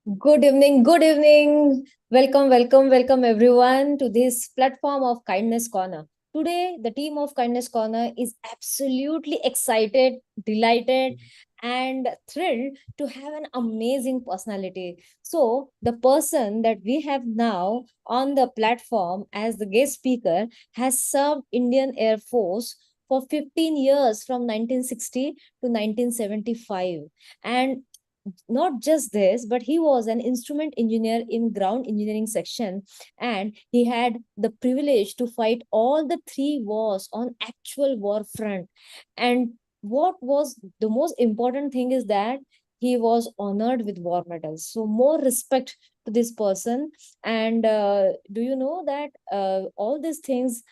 Good evening, good evening. Welcome everyone to this platform of Kindness Corner. Today, the team of Kindness Corner is absolutely excited, delighted, and thrilled to have an amazing personality. So, the person that we have now on the platform as the guest speaker has served Indian Air Force for 15 years from 1960 to 1975, and not just this, but he was an instrument engineer in ground engineering section, and he had the privilege to fight all the three wars on actual war front. And what was the most important thing is that he was honored with war medals. So more respect to this person. And do you know that all these things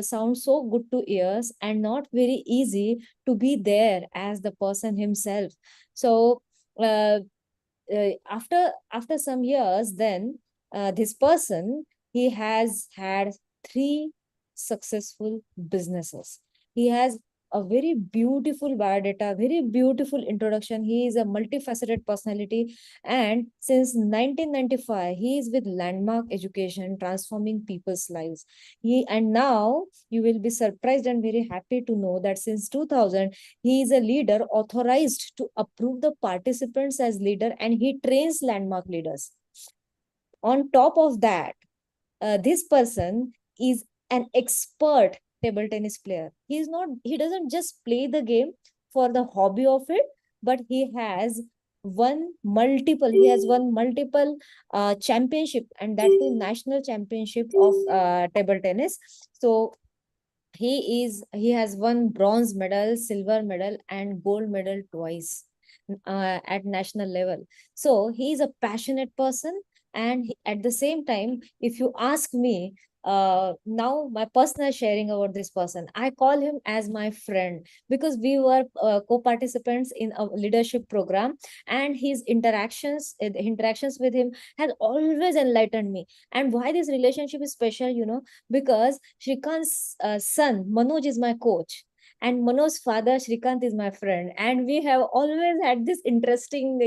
sound so good to ears and not very easy to be there as the person himself. So uh, after some years, then this person, he has had three successful businesses. He has a very beautiful biodata, very beautiful introduction. He is a multifaceted personality, and since 1995 he is with Landmark Education, transforming people's lives. And now you will be surprised and very happy to know that since 2000 he is a leader authorized to approve the participants as leader, and he trains Landmark leaders. On top of that, this person is an expert table tennis player. He doesn't just play the game for the hobby of it, but he has won multiple championship, and that too national championship of table tennis. So he has won bronze medal, silver medal, and gold medal twice at national level. So he is a passionate person, and at the same time, if you ask me, now my personal sharing about this person, I call him as my friend because we were co-participants in a leadership program, and his interactions with him has always enlightened me. And why this relationship is special, because Shrikant's son Manoj is my coach, and Manoj's father Shrikant is my friend, and we have always had this interesting,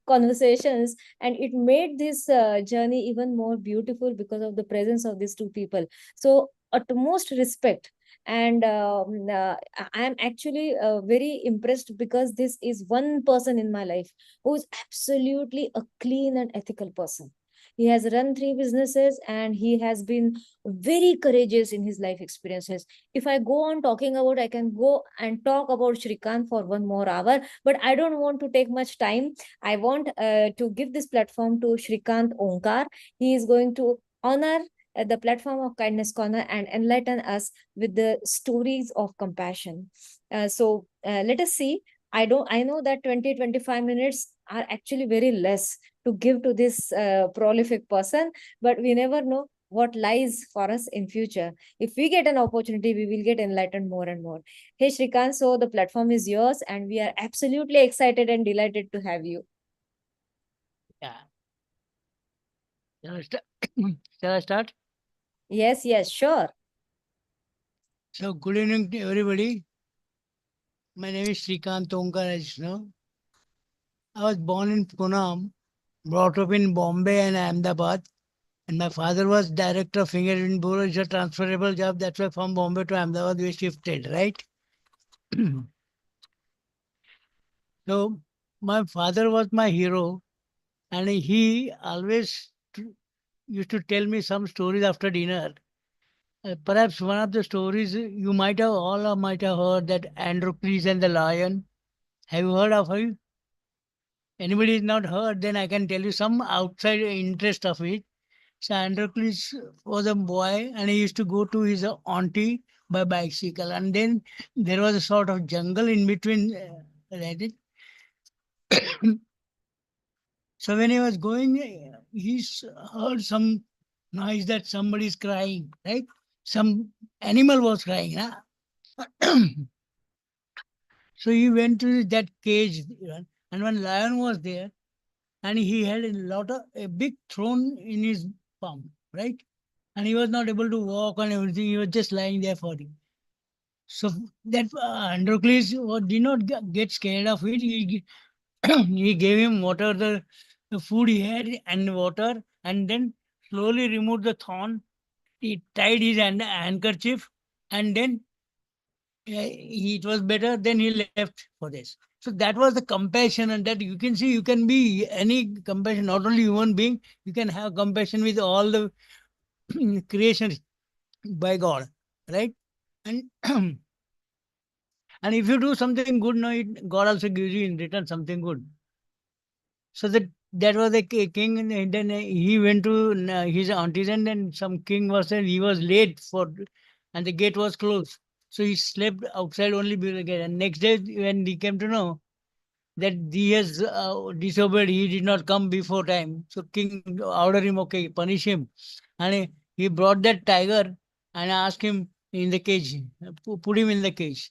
conversations, and it made this journey even more beautiful because of the presence of these two people. So, utmost respect. And I am actually very impressed because this is one person in my life who is absolutely a clean and ethical person. He has run three businesses, and he has been very courageous in his life experiences. If I go on talking about, I can go and talk about Shrikant for 1 more hour, but I don't want to take much time. I want to give this platform to Shrikant Onkar. He is going to honor the platform of Kindness Corner and enlighten us with the stories of compassion. So let us see. I know that 20-25 minutes are actually very less to give to this prolific person, but we never know what lies for us in future. If we get an opportunity, we will get enlightened more and more. Hey Shrikant, so the platform is yours, and we are absolutely excited and delighted to have you. Yeah. Shall I start? Shall I start? Yes, yes, sure. So, good evening to everybody. My name is Shrikant Onkar, as you know. I was born in Pune, brought up in Bombay and Ahmedabad. And my father was director of fingerprint bureau. It's a transferable job. That's why from Bombay to Ahmedabad we shifted, right? So, my father was my hero, and he always used to tell me some stories after dinner. Perhaps one of the stories you might have heard that Androcles and the lion. Have you heard of it? Anybody is not heard, then I can tell you some outside interest of it. So Androcles was a boy and he used to go to his auntie by bicycle, and then there was a sort of jungle in between. Right? So when he was going, heard some noise that somebody is crying, right? Some animal was crying. Huh? So he went to that cage, and one lion was there, and he had a big throne in his palm, right? And he was not able to walk and everything. He was just lying there for him. So that Androcles did not get scared of it. He he gave him whatever the the food he had and water, and then slowly removed the thorn. He tied his handkerchief, and then it was better. Then he left for this. So that was the compassion, and that you can see, you can be any compassion, not only human being. You can have compassion with all the creations by God, right? And and if you do something good, no, God also gives you in return something good. So that was a king, and then he went to his auntie's, and then some king was there. He was late for, and the gate was closed. So he slept outside only below the gate. And next day, when he came to know that he has disobeyed, he did not come before time. So king ordered him, okay, punish him, and he brought that tiger and asked him in the cage, put him in the cage.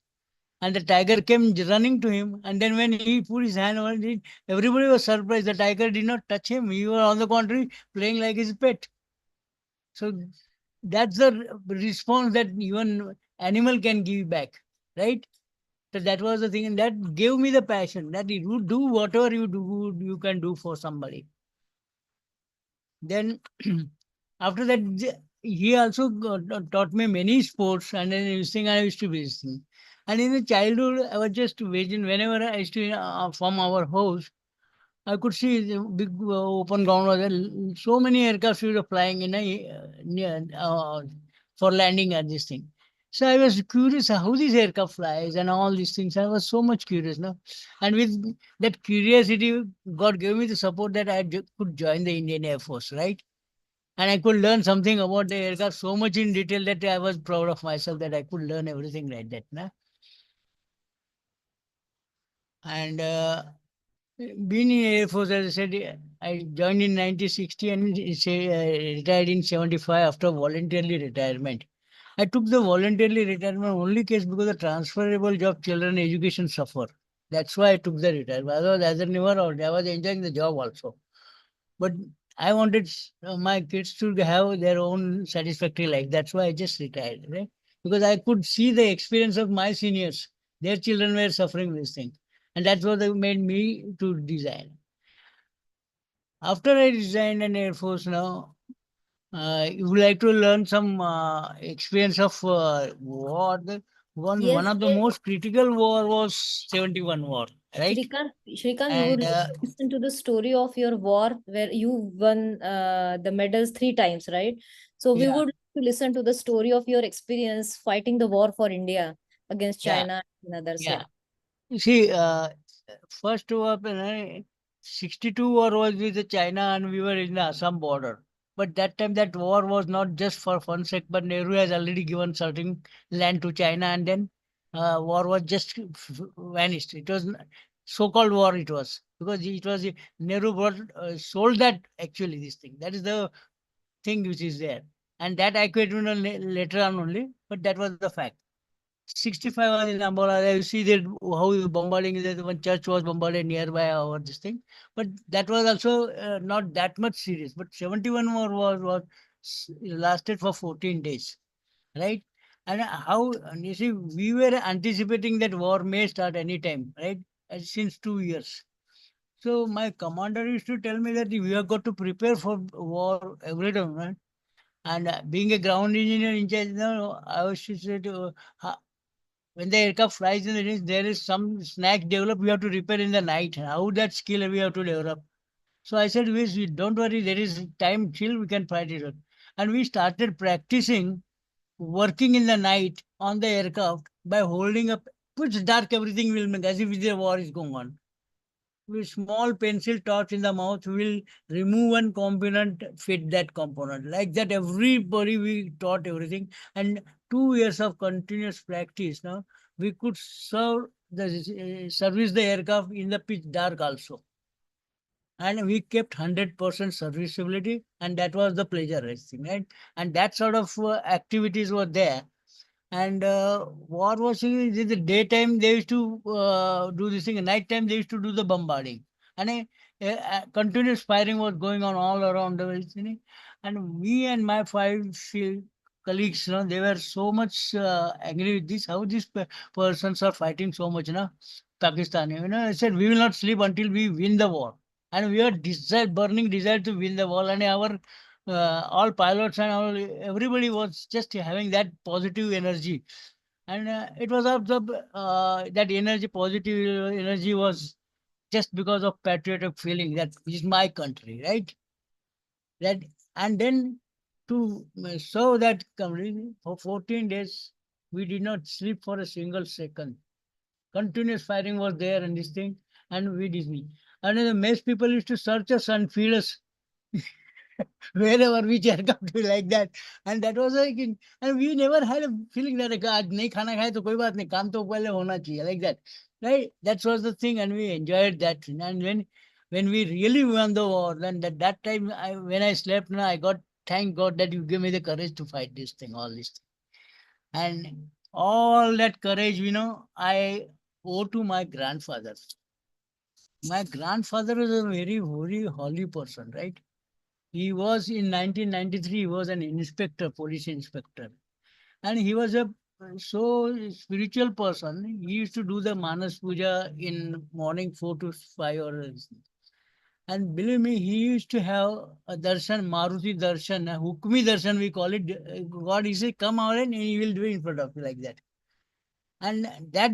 And the tiger came running to him. And then when he put his hand on it, everybody was surprised. The tiger did not touch him. He was, on the contrary, playing like his pet. So that's the response that even animal can give back, right? So that was the thing, and that gave me the passion that you do whatever you do, you can do for somebody. Then after that, he also taught me many sports, and then this thing I used to be listening. And in the childhood, I was just waiting whenever I used to from our house. I could see the big open ground was there. So many aircraft were flying in a near for landing at this thing. So I was curious how this aircraft flies and all these things. I was so much curious now, and with that curiosity, God gave me the support that I could join the Indian Air Force, right? And I could learn something about the aircraft so much in detail that I was proud of myself that I could learn everything like that. Na? And being in Air Force, as I said, I joined in 1960 and retired in 75 after voluntarily retirement. I took the voluntarily retirement only case because the transferable job children education suffer. That's why I took the retirement. Otherwise, as I never, I was enjoying the job also. But I wanted my kids to have their own satisfactory life. That's why I just retired, right? Because I could see the experience of my seniors. Their children were suffering this thing. And that's what they made me to design. After I resigned in Air Force now, you would like to learn some experience of war. One Yes, of the yes. most critical war was 71 war, right? Shrikant, we would And like to listen to the story of your war where you won the medals 3 times, right? So we yeah, would like to listen to the story of your experience fighting the war for India against yeah, China and others. yeah. Yeah. You see, first war, 62 war was with the China and we were in the Assam border. But that time that war was not just for fun sake, but Nehru has already given certain land to China, and then war was just vanished. It was so-called war it was. Because it was Nehru brought, sold that actually this thing. That is the thing which is there. And that I could know later on only, but that was the fact. 65 was in Ambola. You see that how the bombarding is. That one church was bombarded nearby or this thing. But that was also not that much serious. But 71 more was lasted for 14 days, right? And how, and you see, we were anticipating that war may start anytime, right? Since 2 years. So my commander used to tell me that we have got to prepare for war every time, right? And being a ground engineer in charge, I was to say to, when the aircraft flies in the range, there is some snack developed, we have to repair in the night. How that skill we have to develop. So I said, don't worry, there is time till we can fight it out. And we started practicing working in the night on the aircraft by holding up, pitch dark everything will make as if the war is going on. With small pencil torch in the mouth, will remove one component, fit that component. Like that, everybody we taught everything. And 2 years of continuous practice, now we could service the aircraft in the pitch dark also. And we kept 100% serviceability, and that was the pleasure racing, right? And that sort of activities were there. And war was in the daytime, they used to do this thing. At night time, they used to do the bombarding. And continuous firing was going on all around the world. And me and my colleagues, they were so much angry with this. How these persons are fighting so much, Pakistan. I said, we will not sleep until we win the war. and we had desire, burning desire to win the war, and our all pilots and all everybody was just having that positive energy, and it was of the that energy, positive energy was just because of patriotic feeling that this is my country, right? That, and then to serve that country for 14 days, we did not sleep for a single second. Continuous firing was there and this thing, and we did not. And the mess people used to search us and feed us wherever we aircraft to like that. And that was like, and we never had a feeling that आज नहीं खाना खाए तो कोई बात नहीं, काम तो पहले होना चाहिए, like that, right? That was the thing, and we enjoyed that. And when we really won the war, then that time when I slept, I got, thank God that you gave me the courage to fight this thing, all this thing. And all that courage, I owe to my grandfather. My grandfather was a very, very holy person, right? He was in 1993, he was an inspector, police inspector. And he was a so spiritual person. He used to do the Manas Puja in morning 4 to 5 or. And believe me, he used to have a darshan, Maruti darshan, a Hukmi darshan, we call it. God, he said, come out and he will do it in front of you like that. And that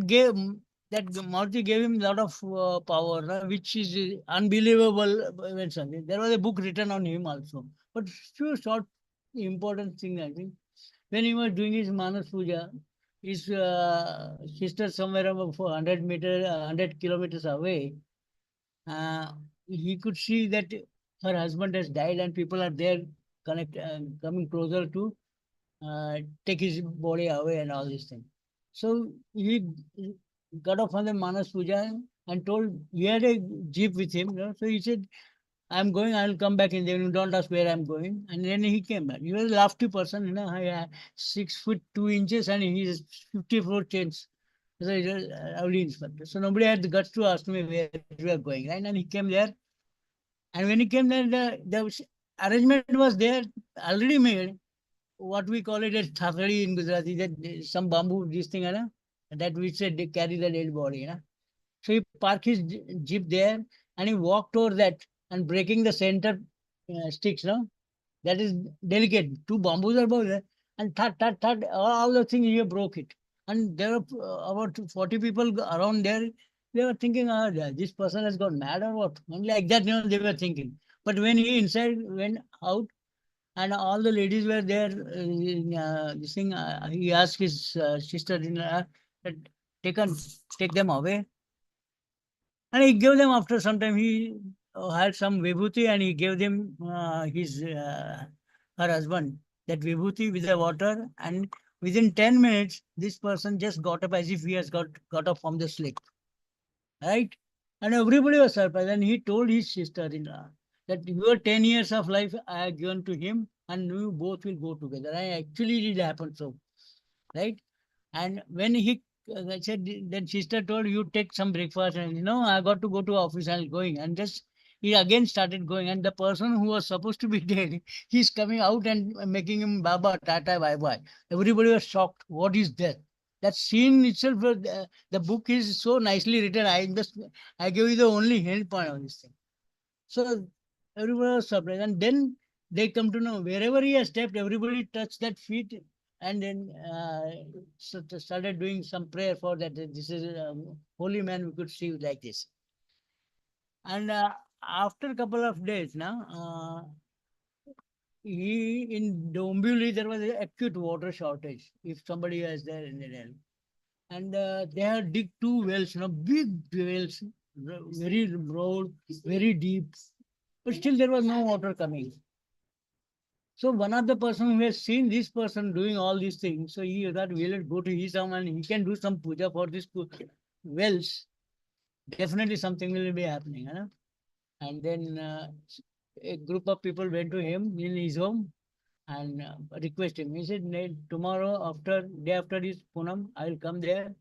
Maruti gave him a lot of power, which is unbelievable. When something there was a book written on him also, but few short important thing, I think. When he was doing his Manas Puja, his sister somewhere about 400 meter, 100 kilometers away, uh, he could see that her husband has died and people are there coming closer to take his body away and all these things. So he got off on the Manas Puja and told, he had a jeep with him. So he said, I'm going, I'll come back in the evening. Don't ask where I'm going. And then he came back. He was a lofty person, 6 foot 2 inches, and he's 54 chains. So he's a early inspector. So nobody had the guts to ask me where we are going, right? And he came there. And when he came there, the arrangement was there, already made. What we call it as thakadi in Gujarati, that some bamboo, this thing, that we said they carry the dead body. So he parked his jeep there and he walked over that and breaking the center sticks, that is delicate. Two bamboos are both there. And all the things he broke it. And there were about 40 people around there. They were thinking, this person has gone mad or what? And like that, they were thinking. But when he inside went out, and all the ladies were there. This thing, he asked his sister in that take on, take them away, and he gave them after some time. He had some vibhuti, and he gave them his her husband that vibhuti with the water, and within 10 minutes, this person just got up as if he has got up from the sleep, right? And everybody was surprised. And he told his sister-in-law that your 10 years of life I have given to him, and you both will go together. And actually, it happened so, right? And when he I said, then sister told, you take some breakfast, and I got to go to office and going, and just he again started going, and the person who was supposed to be dead, he's coming out and making him Baba, Tata, bye bye. Everybody was shocked. What is that? That scene itself, the book is so nicely written. I gave you the only hint point on this thing. So everybody was surprised. And then they come to know wherever he has stepped, everybody touched that feet and then started doing some prayer for that. This is a holy man, we could see like this. And after a couple of days, now, he in Dombivli, there was an acute water shortage. If somebody was there in the end. And they had dig two wells, big wells, very broad, very deep, but still there was no water coming. So one of the person who has seen this person doing all these things, so he thought, we'll go to his home and he can do some puja for these wells. Definitely something will be happening. And then a group of people went to him in his home and request him. He said, tomorrow day after this Punam, I will come there.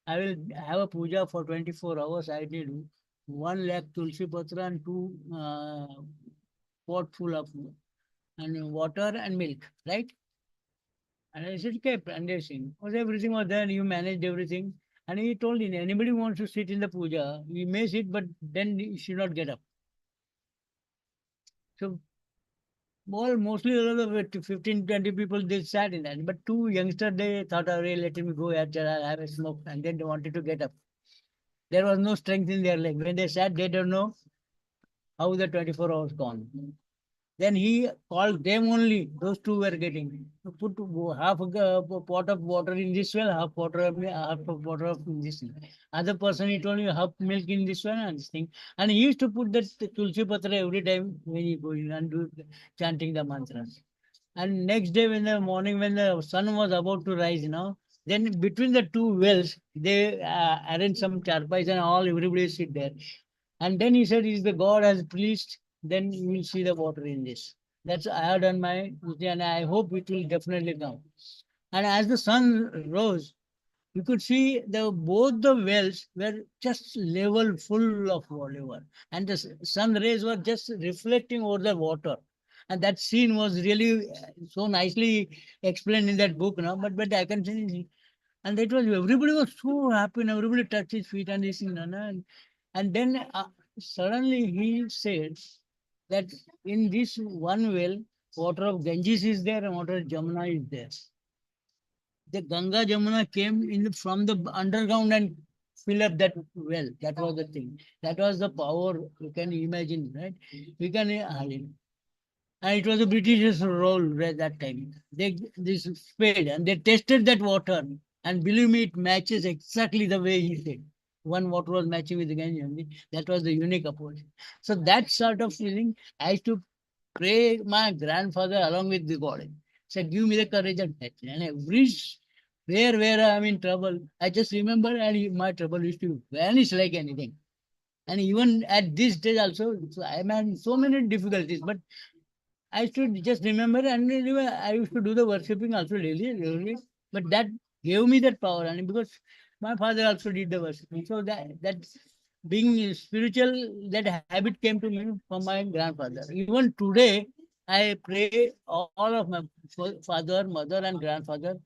I will have a puja for 24 hours. I need 1 lakh tulsi patra and two pot full of and water and milk, right? And I said, okay, and they sing. Was everything was there, you managed everything. And he told him, anybody wants to sit in the puja, we may sit, but then you should not get up. So mostly all of it, 15, 20 people they sat in that. But two youngsters they thought, oh, really, let me go out there, I'll have a smoke, and then they wanted to get up. There was no strength in their leg. When they sat, they don't know how the 24 hours gone. Then he called them only. Those two were getting put half a pot of water in this well, half of water of in this. Other person he told me half milk in this one and this thing. And he used to put that tulsi patra every time when he going and do chanting the mantras. And next day, when the morning, when the sun was about to rise, then between the two wells, they arranged some charpais and all, everybody sit there. And then he said, if the God has pleased, then you will see the water in this. That's I have done my duty, and I hope it will definitely come. And as the sun rose, you could see the both the wells were just level full of water, and the sun rays were just reflecting over the water. And that scene was really so nicely explained in that book, now. But I can see, and that was everybody was so happy, and everybody touched his feet and this, and then suddenly he said that in this one well, water of Ganges is there and water of Jamuna is there. The Ganga Jamuna came in from the underground and fill up that well. That was the thing. That was the power. You can imagine, right? We can, and it was a British role at that time. They this spade and they tested that water, and believe me, it matches exactly the way he said. One water was matching with the Ganges. That was the unique approach. So that sort of feeling, I used to pray my grandfather along with the God. Said, give me the courage and faith. And every where I'm in trouble, I just remember, and my trouble used to vanish like anything. And even at this stage also, so I'm in so many difficulties, but I should just remember, and anyway, I used to do the worshipping also daily. But that gave me that power, and because my father also did the worshipping, so that being spiritual, that habit came to me from my grandfather. Even today, I pray all of my father, mother, and grandfather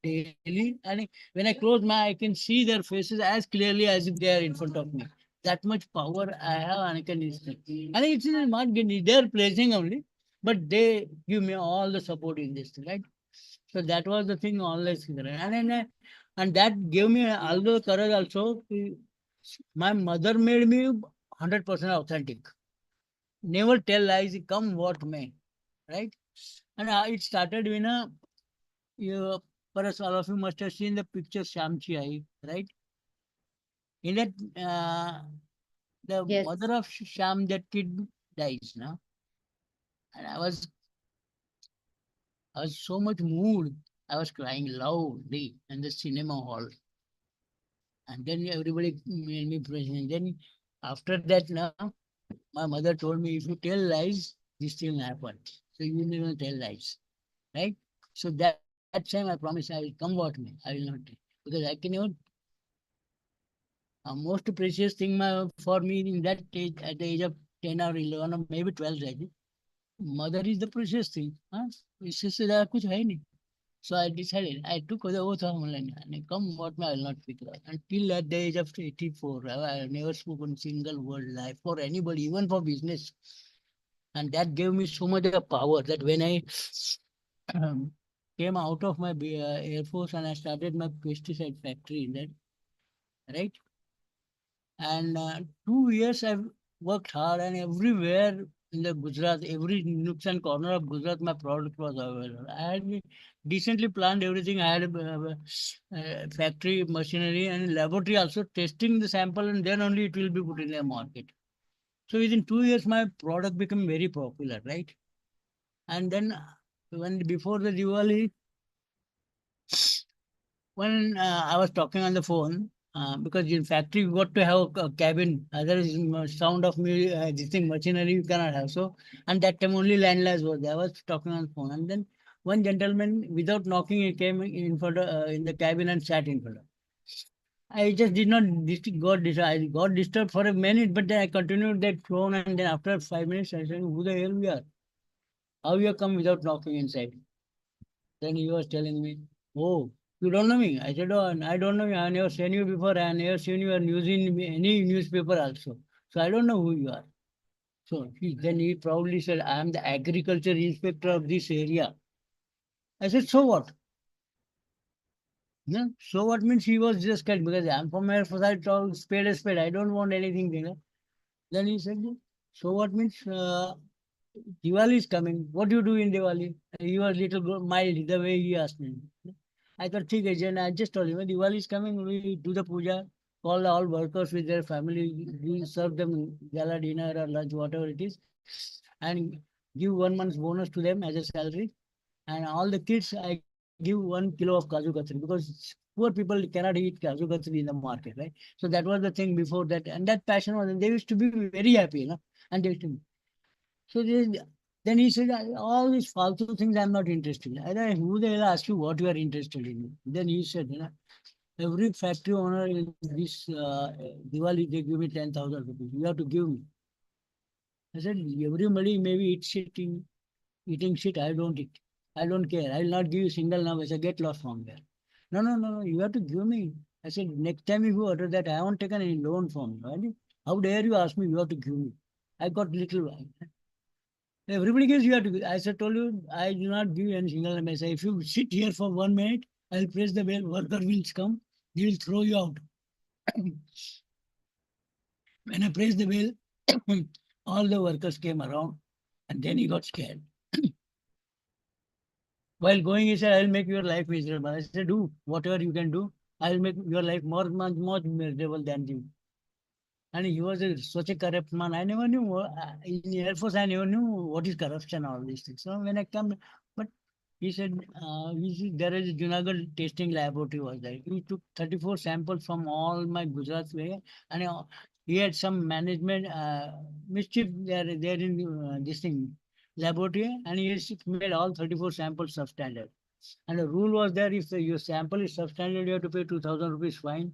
daily, and when I close my, I can see their faces as clearly as if they are in front of me. That much power I have, and I can instantly. And it's not their blessing only, but they give me all the support in this thing, right? So that was the thing always there. And that gave me all the courage also. My mother made me 100% authentic. Never tell lies, come what may, right? And it started when you, perhaps all of you must have seen the picture Shamchi Ai, right? In that, the Yes. mother of Sham, that kid dies now, and I was so much moved. I was crying loudly in the cinema hall. And then everybody made me present. Then after that, now my mother told me, if you tell lies, this thing will happen. So you never tell lies, right? So that time I promise I will come what may. I will not, because I can even most precious thing for me in that age, at the age of 10 or 11 or maybe 12, I think, mother is the precious thing. Huh? इससे ज़्यादा कुछ है नहीं. So I decided, I took the oath of online, and come what may, I will not speak. Until at the age of 84, I never spoken single word lie for anybody, even for business. And that gave me so much of power that when I um, came out of my Air Force and I started my pesticide factory in that, right? And 2 years I've worked hard, and everywhere in the Gujarat, every nooks and corner of Gujarat, my product was available. I had decently planned everything. I had a factory, machinery, and laboratory also testing the sample, and then only it will be put in the market. So within 2 years, my product became very popular, right? And then when before the Diwali, when I was talking on the phone, because in factory you got to have a cabin, otherwise sound of music, this thing machinery you cannot have. So, and that time only landlines was there. I was talking on the phone, and then one gentleman without knocking he came in front in the cabin and sat in front of. I just did not I got disturbed for a minute, but then I continued that phone, and then after 5 minutes I said, "Who the hell we are? How you have come without knocking inside?" Then he was telling me, "Oh, you don't know me?" I said, "Oh, I don't know you. I never seen you before. I never seen your news in any newspaper also. So I don't know who you are." So then he proudly said, I am the agriculture inspector of this area. I said, so what? No? So what means he was just scared because I'm from Air Force, I told spade a spade. I don't want anything, you know. Then he said, so what means Diwali is coming. What do you do in Diwali? He was little mild the way he asked me. I thought, okay, Jen, I just told him, Diwali is coming, we do the puja, call all workers with their family, we serve them gala dinner or lunch, whatever it is, and give 1 month's bonus to them as a salary. And all the kids, I give 1 kilo of kaju katri because poor people cannot eat kaju katri in the market, right? So that was the thing before that, and that passion was, and they used to be very happy, you know, and they used to. So then he said, all these false things I'm not interested in. I said, who the hell asked you what you are interested in? Then he said, every factory owner in this Diwali, they give me 10,000 rupees. You have to give me. I said, everybody maybe eating shit. I don't eat. I don't care. I will not give you single number. I said, get lost from there. No, no, no, no. You have to give me. I said, next time if you order that, I won't take any loan from you. Right? How dare you ask me? You have to give me. I got little. Everybody gives you have to. I said, told you, I do not give any single number. I say, if you sit here for 1 minute, I'll press the bell. Worker will come. He will throw you out. When I pressed the bell, all the workers came around, and then he got scared. While going, he said, I'll make your life miserable. I said, do whatever you can do. I'll make your life more miserable than you. And he was such a corrupt man. I never knew, in the Air Force, I never knew what is corruption, all these things. So when I come, but he said there is a Junagadh testing laboratory was there. He took 34 samples from all my Gujarat way, and he had some management mischief there in this thing laboratory, and he has made all 34 samples substandard. And the rule was there, if your sample is substandard, you have to pay 2,000 rupees fine,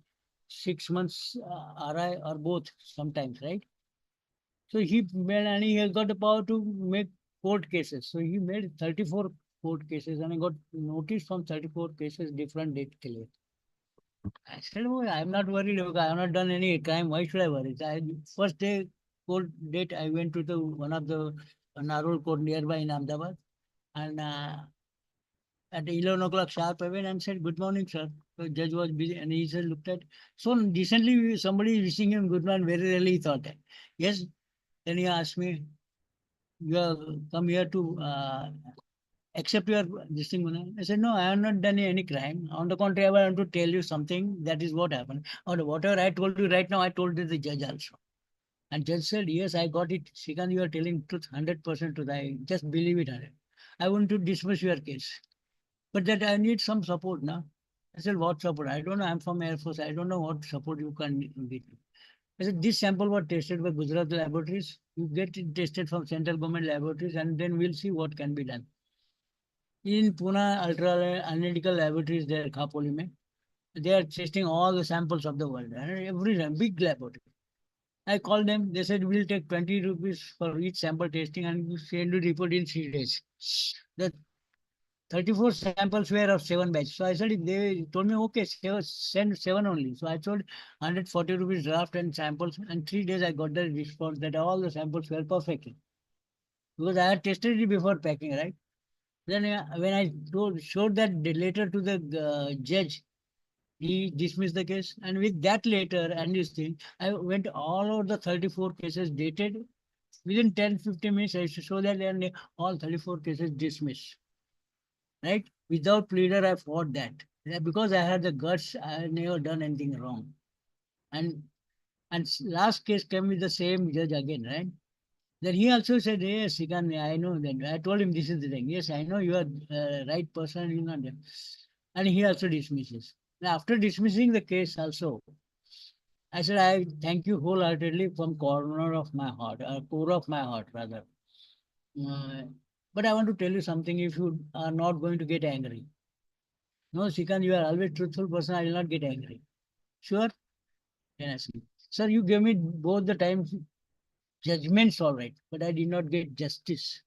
6 months RI or both sometimes, right? So he made, and he has got the power to make court cases. So he made 34 court cases, and I got notice from 34 cases, different date clear. I said, oh, I'm not worried because I have not done any crime. Why should I worry? First day court date, I went to the one of the Narol court nearby in Ahmedabad, and at 11 o'clock sharp, I went and said, good morning, sir. The judge was busy, and he said, looked at, so decently somebody is wishing him good morning, very rarely he thought that. Yes. Then he asked me, you have come here to accept your this thing. I said, no, I have not done any crime. On the contrary, I want to tell you something. That is what happened. Or whatever I told you right now, I told the judge also. And judge said, yes, I got it. Shrikant, you are telling truth 100% to I just believe it. I want to dismiss your case. But that I need some support now. I said, what support? I don't know. I'm from Air Force. I don't know what support you can give. I said, this sample was tested by Gujarat laboratories. You get it tested from central government laboratories, and then we'll see what can be done. In Pune, ultra analytical laboratories there, Khapoli mein, they are testing all the samples of the world. And every big laboratory. I called them. They said, we'll take 20 rupees for each sample testing and you send the report in 3 days. The 34 samples were of 7 batches. So I said, they told me, okay, send 7 only. So I told 140 rupees draft and samples. And 3 days I got the response that all the samples were perfect. Because I had tested it before packing, right? Then when I showed that letter to the judge, he dismissed the case. And with that letter and this thing, I went all over the 34 cases dated. Within 10-15 minutes, I used to show that and all 34 cases dismissed. Right? Without pleader, I fought that. Yeah, because I had the guts, I had never done anything wrong. And last case came with the same judge again, right? Then he also said, yes, Shrikant, I know that. I told him this is the thing. Yes, I know you are right person, you know that. And he also dismisses. Now, after dismissing the case also, I said, I thank you wholeheartedly from corner of my heart, or core of my heart, rather. Uh, but I want to tell you something if you are not going to get angry. No, Shrikant, you are always truthful person. I will not get angry. Sure? Then I said, sir, you gave me both the times judgments, all right, but I did not get justice.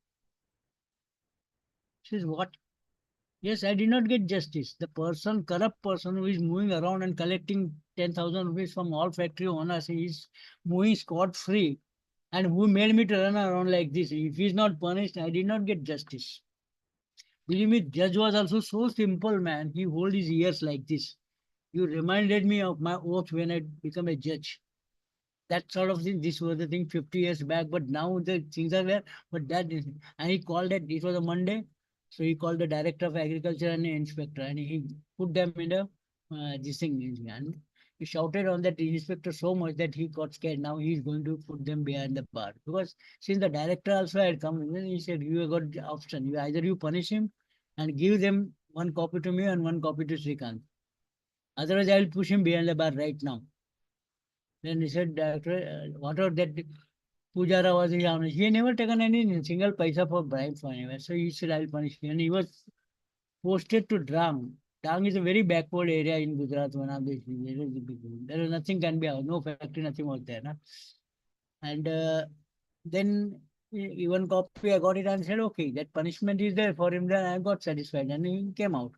She says, what? Yes, I did not get justice. The person, corrupt person who is moving around and collecting 10,000 rupees from all factory owners is moving scot free. and who made me to run around like this. If he's not punished, I did not get justice. Believe me, judge was also so simple, man. He hold his ears like this. You reminded me of my oath when I become a judge. That sort of thing. This was the thing 50 years back, but now the things are there. But that is, and he called it. It was a Monday, so he called the director of agriculture and the inspector, and he put them in the this thing, and he shouted on that inspector so much that he got scared. Now he's going to put them behind the bar because since the director also had come, he said, "You have got the option. You either you punish him and give them one copy to me and one copy to Shrikant. Otherwise, I will push him behind the bar right now." Then he said, "Director, whatever that Pujara was his honest. He never taken any single paisa for bribe for anywhere. So he said, I'll punish you." And he was posted to Drang. Drang is a very backward area in Gujarat, one of the there is nothing can be, no factory, nothing was there. Na? And then even copy, I got it and said, okay, that punishment is there for him. Then I got satisfied and he came out.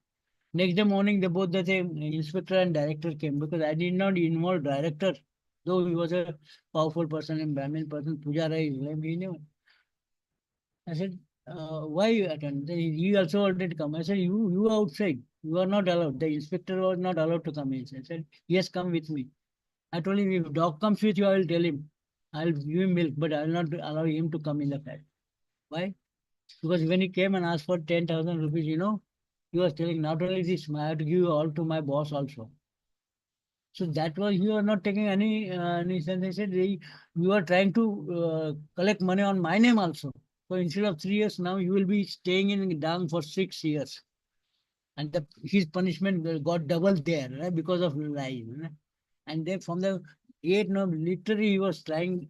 Next day morning, they both the same inspector and director came because I did not involve director, though he was a powerful person and Brahmin person. Pujara is lame. He never. I said, why you attend? He also wanted to come. I said, you outside. You are not allowed. The inspector was not allowed to come in. I said, yes, come with me. I told him, if dog comes with you, I will tell him. I'll give him milk, but I will not allow him to come in the flat. Why? Because when he came and asked for 10,000 rupees, he was telling, not only this, I have to give all to my boss also. So that was, you are not taking any sense. I said, you are trying to collect money on my name also. So instead of 3 years, now you will be staying in Dang for 6 years. And his punishment got double there, right, because of lying. Right? And then from the gate, no, literally he was trying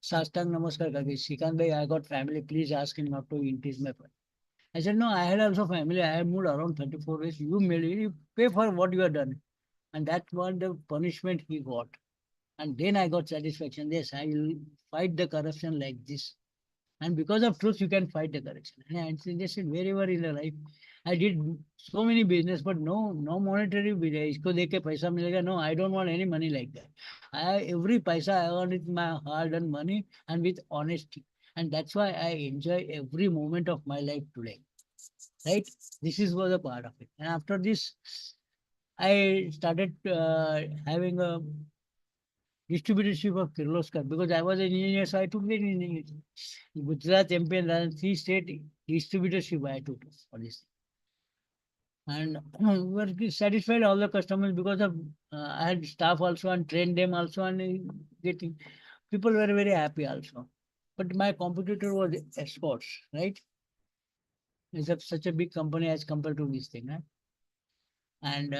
Sastang Namaskar karke, Shrikant bhai, I got family, please ask him not to increase my price. I said, no, I had also family. I had moved around 34 days. You made it. You pay for what you have done. And that was the punishment he got. And then I got satisfaction. Yes, I will fight the corruption like this. And because of truth, you can fight the corruption. And I suggested wherever in the life, I did so many business, but no monetary business. Isko deke paisa milega. No, I don't want any money like that. Every paisa I earned with my hard-earned money and with honesty. And that's why I enjoy every moment of my life today. Right? This is was a part of it. And after this, I started having a distributorship of Kirloskar because I was an engineer, so I took the engineering. Gujarat, MP, and Rajasthan, three state distributorship I took for this. And we were satisfied all the customers because of I had staff also and trained them also and getting people were very happy also. But my competitor was Escorts, right? It's such a big company as compared to this thing, right? And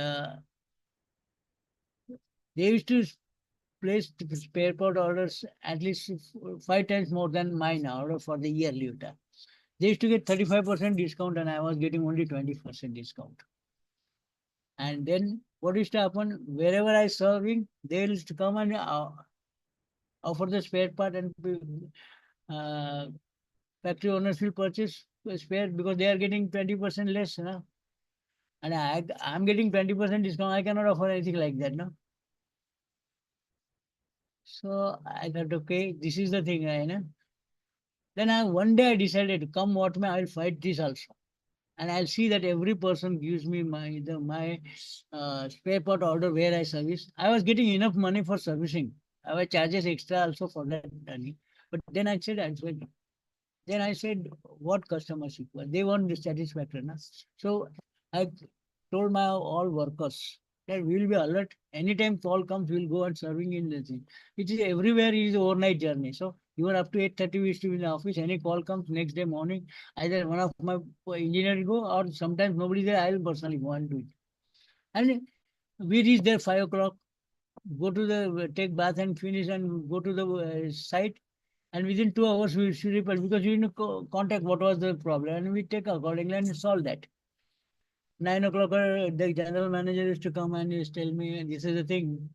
they used to place spare part orders at least 5 times more than mine order for the yearly order. They used to get 35% discount and I was getting only 20% discount. And then what used to happen, wherever I serving, they used to come and offer the spare part and uh, factory owners will purchase spare because they are getting 20% less. No? And I'm getting 20% discount. I cannot offer anything like that. No? So I thought, okay, this is the thing. Then one day I decided, come what may, I'll fight this also. And I'll see that every person gives me my spare part order where I service. I was getting enough money for servicing. I was charges extra also for that money. But then I said, what customers require? They want the satisfactory. Na? So I told my all workers that we will be alert. Anytime call comes, we'll go and serving in the thing. It is everywhere is overnight journey. So even up to 8:30 we used to be in the office. Any call comes next day morning, either one of my engineer will go or sometimes nobody there, I'll personally go and do it. And we reach there 5 o'clock, go to the take bath and finish and go to the site. And within 2 hours, we should report because we need to contact what was the problem and we take accordingly and solve that. 9 o'clock, the general manager used to come and used to tell me, this is the thing.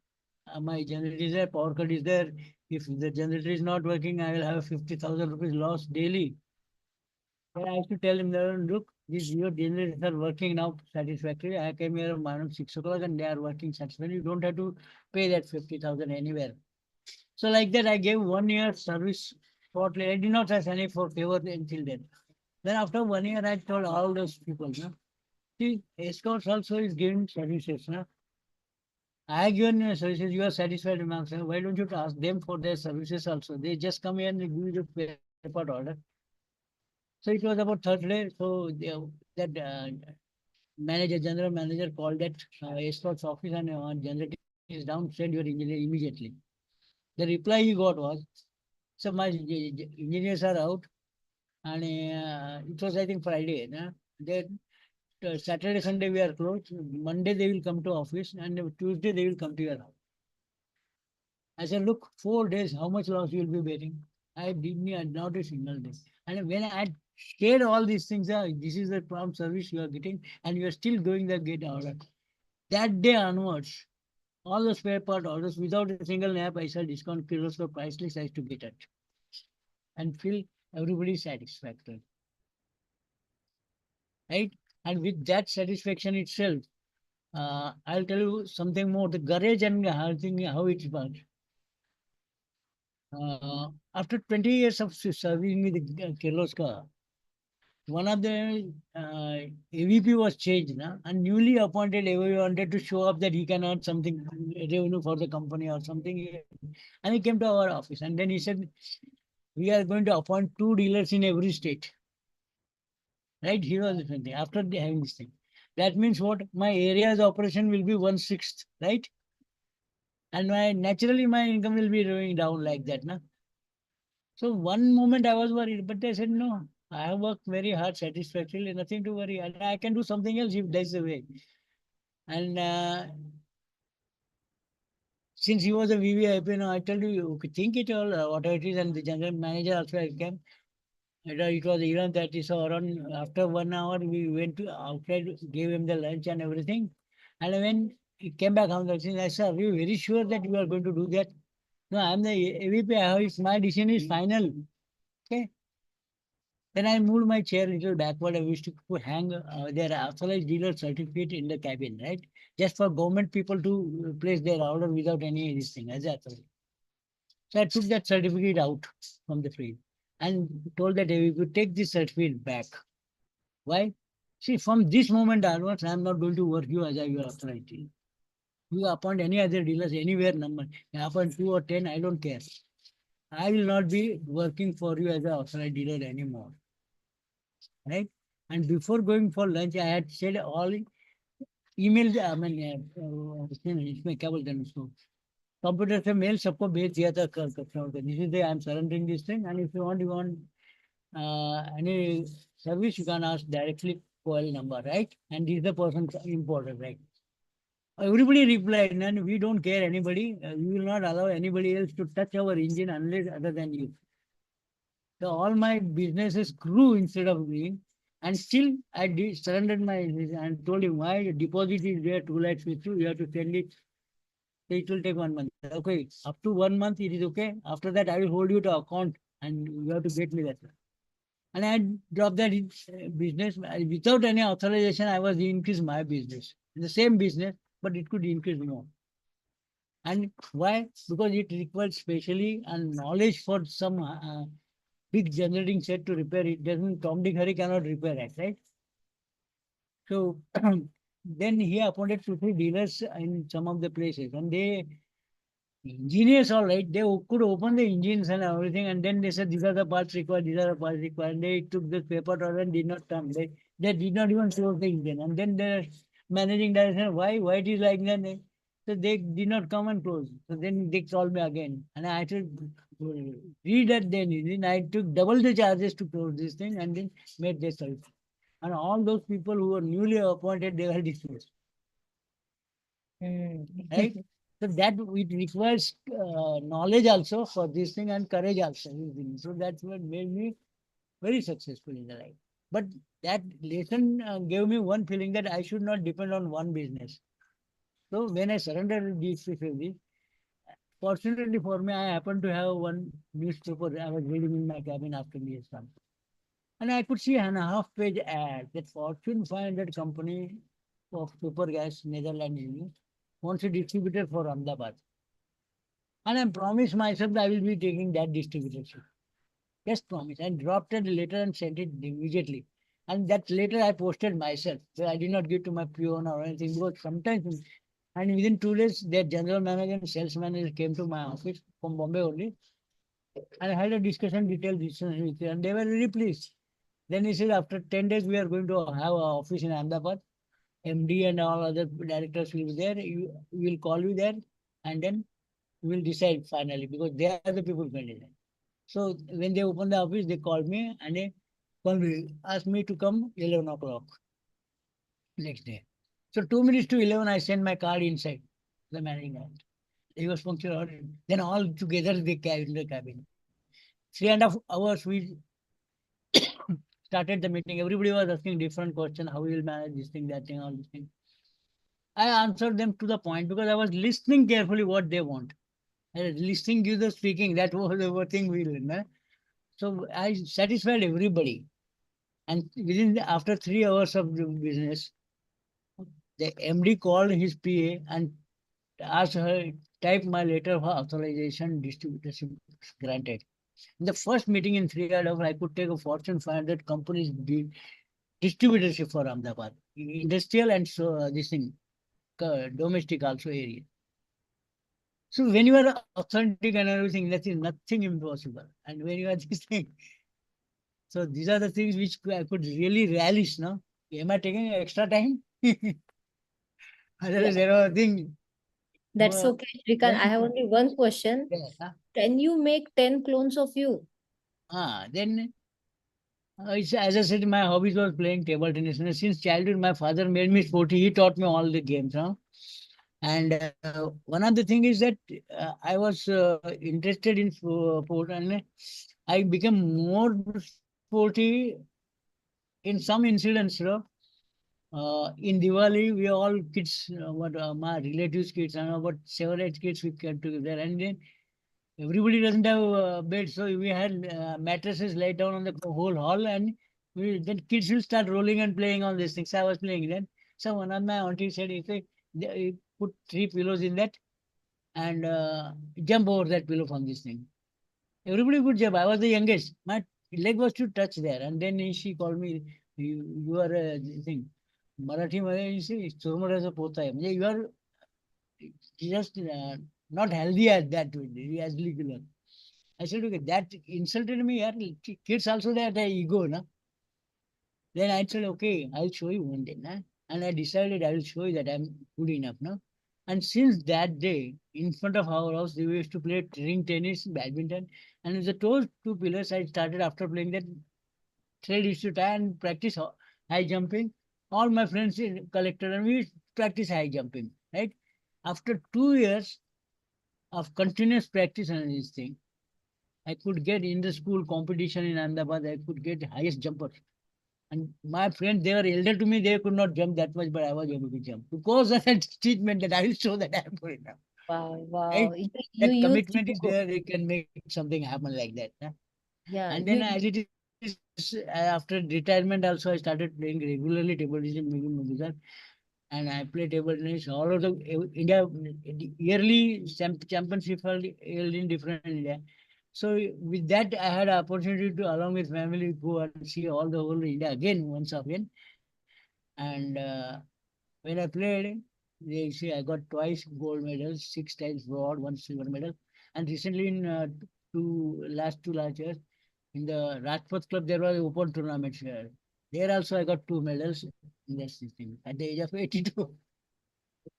My generator is there, power cut is there. If the generator is not working, I will have 50,000 rupees loss daily. Then I have to tell him, look, your generators are working now satisfactorily. I came here around 6 o'clock and they are working satisfactorily. You don't have to pay that 50,000 anywhere. So like that, I gave 1 year service shortly. I did not ask any for favor until then. Then after 1 year, I told all those people, no? See, escorts also is giving services, no? I have given you services, you are satisfied with them. So why don't you ask them for their services also? They just come here and they give you the spare part order. So it was about third day. So that manager, general manager called that escorts office and generator is down, send your engineer immediately. The reply he got was, so my engineers are out and it was I think Friday. Na? Then Saturday, Sunday we are closed. Monday they will come to office and Tuesday they will come to your house. I said, look, 4 days, how much loss you will be bearing? I did not a single day. And when I had shared all these things, this is the prompt service you are getting, and you are still doing the gate order. That day onwards, all the spare part orders without a single nap, I said discount kilos for price list I used to get it and feel everybody satisfactory. Right? And with that satisfaction itself, I'll tell you something more. The courage and how it works. After 20 years of serving with Kirloskar, one of the AVP was changed, na? And newly appointed AVP wanted to show up that he can earn something revenue for the company or something. And he came to our office and then he said, we are going to appoint 2 dealers in every state. Right? He was different thing after having this thing. That means what? My area's operation will be 1/6, right? And my naturally my income will be going down like that, na? So one moment I was worried, but I said, no, I have worked very hard, satisfactorily, nothing to worry. And I can do something else if that's the way. And since he was a VVIP, I told you, okay, think it all, whatever it is. And the general manager also came. It was 11:30, so around after 1 hour, we went to outside, gave him the lunch and everything. And when he came back home, I said, are you very sure that you are going to do that? No, I'm the AVP. My decision is final. Okay. Then I moved my chair a little backward. I used to hang their authorized dealer certificate in the cabin, right? Just for government people to place their order without any this thing as authorized. So I took that certificate out from the frame and told that if you take this certificate back, why? See, from this moment onwards, I am not going to work you as your authorized dealer. You appoint any other dealers anywhere number. You appoint 2 or 10, I don't care. I will not be working for you as an authorized dealer anymore. Right? And before going for lunch, I had said all email, I mean, इसमें क्या बोलते हैं उसको computer से mail सबको भेज दिया था कस्टमर को this is I am surrendering this thing and if you want any service you can ask directly call number, right? And this is the person important, right? Everybody replied, and we don't care anybody. We will not allow anybody else to touch our engine unless other than you. So all my businesses grew instead of growing. And still I surrendered my and told him my deposit is there 2 lakhs with you. You have to send it. So it will take 1 month. Okay, up to 1 month it is okay. After that I will hold you to account and you have to get me that. And I dropped that business without any authorization. I was increase my business in the same business, but it could increase more. And why? Because it requires specially and knowledge for some big generating set to repair it. Doesn't Tom Dick Harry cannot repair it, right? So then he appointed 2 3 dealers in some of the places, and they engineers all right, they could open the engines and everything, and then they said these are the parts required, these are the parts required. And they took the paper order and did not come. They did not even close the engine. And then the managing director said, why it is like that? So they did not come and close. So then they called me again. And I had to read that then I took double the charges to close this thing and then made this service. And all those people who were newly appointed, they were dismissed. Mm. Right? So that it requires knowledge also for this thing and courage also. So that's what made me very successful in the life. But that lesson gave me one feeling that I should not depend on one business. So when I surrendered this facility, fortunately for me, I happened to have one newspaper I was reading in my cabin after me son. And I could see an half-page ad that Fortune 500 company of super gas Netherlands wants a distributor for Ahmedabad. And I promised myself that I will be taking that distributorship. Just promise. And dropped a letter and sent it immediately. And that letter I posted myself. So I did not give to my peon or anything because sometimes, and within 2 days, their general manager and sales manager came to my office from Bombay only. And I had a discussion, detailed discussion with them, and they were very pleased. Then he said, after 10 days, we are going to have an office in Ahmedabad. MD and all other directors will be there. We will call you there, and then we will decide finally because they are the people going to decide. So when they opened the office, they called me and they called me, asked me to come 11 o'clock next day. So 2 minutes to 11, I sent my card inside the managing director. He was punctual. Then all together they carried in the cabin. 3.5 hours we started the meeting. Everybody was asking different questions, how we will manage this thing, that thing, all these things. I answered them to the point because I was listening carefully what they want. Listening gives the speaking. That was the thing we learned. Eh? So I satisfied everybody. And after 3 hours of the business, the MD called his PA and asked her, type my letter for authorization distributorship granted. In the first meeting in 3 hours, I could take a Fortune 500 companies distributorship for Ahmedabad, industrial and so this thing, domestic also area. So when you are authentic and everything, that is nothing impossible. And when you are this thing, so these are the things which I could really relish. No, am I taking extra time? Yeah, Otherwise, there are things. that's okay, Shrikant. I Then, have only one question. yeah, Can you make 10 clones of you? then as I said, my hobbies was playing table tennis. And since childhood, my father made me sporty. He taught me all the games. Huh? And one of the thing is that I was interested in sport, and I became more sporty in some incidents. In Diwali, we all kids, my relatives' kids, and about 7, 8 kids, we came together, and then everybody doesn't have bed, so we had mattresses laid down on the whole hall, and then kids will start rolling and playing on these things. I was playing then. So one of my auntie said, "If they put 3 pillows in that and jump over that pillow from this thing." Everybody could jump. I was the youngest. My leg was to touch there, and then she called me. You are a thing. Marathi मध्ये you say चुरमुऱ्याचा पोता आहे. म्हणजे you are just not healthy as that way, as legal. I said, okay, that insulted me. Yaar. Kids also they have their ego, na. Then I said, okay, I'll show you one day, na. And I decided I will show you that I'm good enough, no. And since that day, in front of our house, we used to play ring tennis, badminton, and with those 2 pillars, I started after playing that thread used to tie and practice high jumping. All my friends collected and we practice high jumping, right? After 2 years of continuous practice on this thing, I could get in the school competition in Ahmedabad, I could get highest jumper. And my friends, they were elder to me, they could not jump that much, but I was able to jump because of that treatment that I will show that I am good enough. Wow, Right? wow. You That used commitment is to, there, they can make something happen like that. Huh? yeah, And then you, as it is, after retirement also, I started playing regularly table tennis in Gujarat. And I play table tennis all over the India yearly championship held in different India. So with that, I had an opportunity to, along with family, go and see all the whole India again once again. And when I played, they see I got twice gold medals, 6 times broad, one silver medal. And recently in two last years, in the Rajpath Club, there was open tournaments here. There also I got 2 medals in this thing at the age of 82.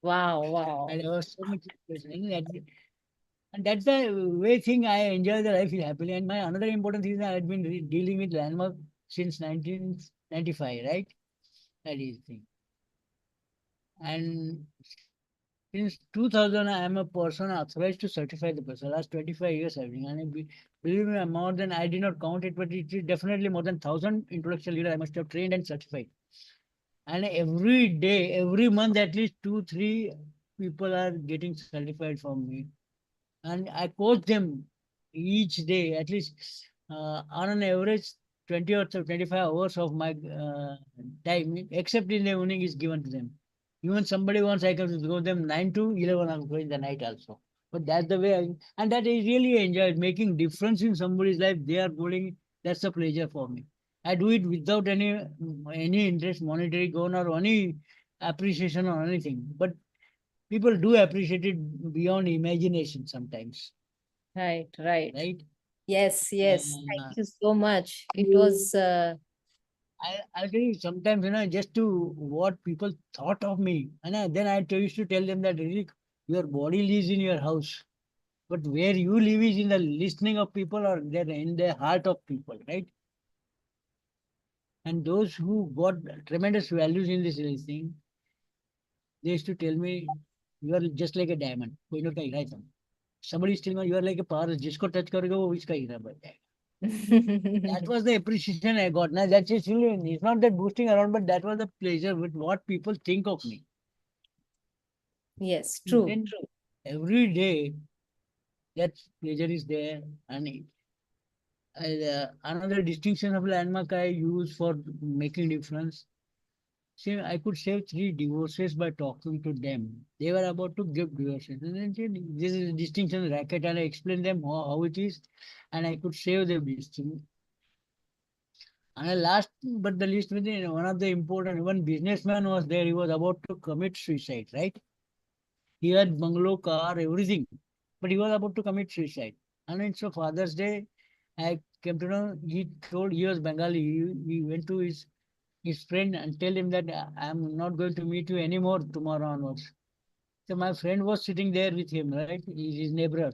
wow, And wow. I was so much interested in that. And that's the way thing I enjoy the life happily. And my another important thing is I had been dealing with landmark since 1995, right? That is the thing. And since 2000, I am a person authorized to certify the person. Last 25 years I've been. And believe me, more than, I did not count it, but it is definitely more than 1,000 intellectual leader I must have trained and certified. And every day, every month, at least 2, 3 people are getting certified from me. And I coach them each day, at least on an average 20 or 25 hours of my time, except in the evening, is given to them. Even somebody wants, I can go them 9 to 11 o'clock in the night also. But that's the way and that I really enjoyed making difference in somebody's life. They are pulling. That's a pleasure for me. I do it without any interest, monetary gain or any appreciation or anything. But people do appreciate it beyond imagination sometimes, Right, right. right? Yes, yes. Thank Uh, you so much. It was I'll tell you sometimes, just to what people thought of me. And then used to tell them that really your body lives in your house, but where you live is in the listening of people or there in the heart of people, right? And those who got tremendous values in this thing, they used to tell me, you are just like a diamond. कोई ना कहीं रहता हूँ. Somebody is telling me you are like a paras. जिसको touch करोगे वो इसका हीरा बन जाएगा. That was the appreciation I got. Now that's just it's not that boosting around, but that was the pleasure with what people think of me. yes, And true, then true. every day that pleasure is there. And another distinction of landmark I use for making difference. See, I could save three divorces by talking to them. They were about to give divorces. And then say, this is a distinction racket, and I explained them how it is, and I could save them this thing. And last but the least, one of the important one businessman was there. He was about to commit suicide, right? He had bungalow, car, everything, but he was about to commit suicide. And it's a Father's Day. I came to know he told he was Bengali. He went to his friend and tell him that I'm not going to meet you anymore tomorrow onwards. So my friend was sitting there with him, right? He's his neighbor.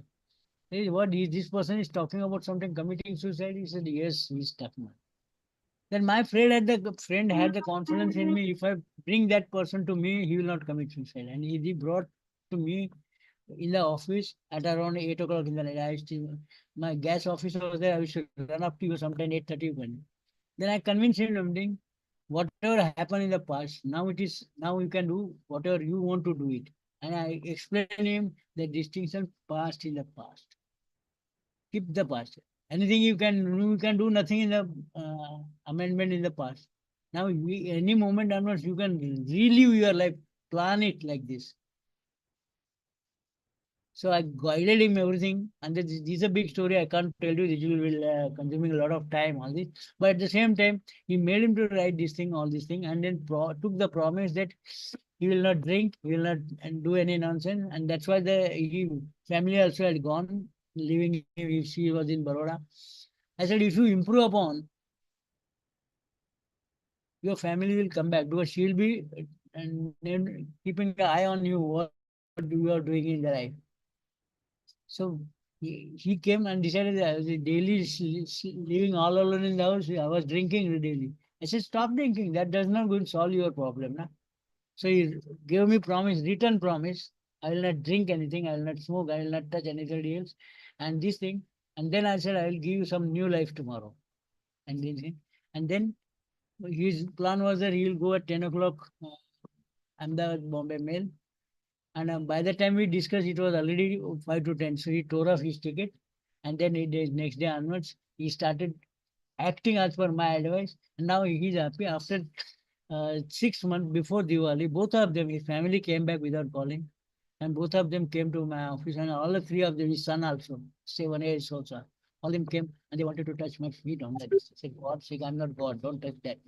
Hey, what is this person is talking about something committing suicide? He said, yes, he's talking. Then my friend had the confidence in me. If I bring that person to me, he will not commit suicide. And he brought to me in the office at around 8 o'clock in the night. My gas officer was there. I used to run up to you sometime 8:30 when. Then I convinced him something. Whatever happened in the past, now you can do whatever you want to do it. And I explained him the distinction past in the past. Keep the past. Anything you can do nothing in the amendment in the past. Now, any moment onwards, you can relive your life, plan it like this. So I guided him everything, and this is a big story. I can't tell you. This will consuming a lot of time. All this, but at the same time, he made him to write this thing, all this thing, and then took the promise that he will not drink, he will not and do any nonsense, and that's why the he family also had gone, leaving him. She was in Baroda. I said, if you improve upon, your family will come back because she'll be and then keeping an eye on you what you are doing in the life. So he came and decided that I was daily living all alone in the house. I was drinking daily. I said, stop drinking. That does not going to solve your problem. Na? So he gave me promise, written promise. I will not drink anything. I will not smoke. I will not touch anybody else. And this thing. And then I said, I will give you some new life tomorrow. And then his plan was that he will go at 10 o'clock Ahmedabad, Bombay Mail. And by the time we discussed, it was already 5 to 10. So he tore off his ticket. And then next day onwards, he started acting as per my advice. And now he's happy. After 6 months before Diwali, both of them, his family came back without calling. And both of them came to my office. And all the three of them, his son also, 7 years also. All them came and they wanted to touch my feet on that. I said, God's sake, I'm not God. Don't touch that.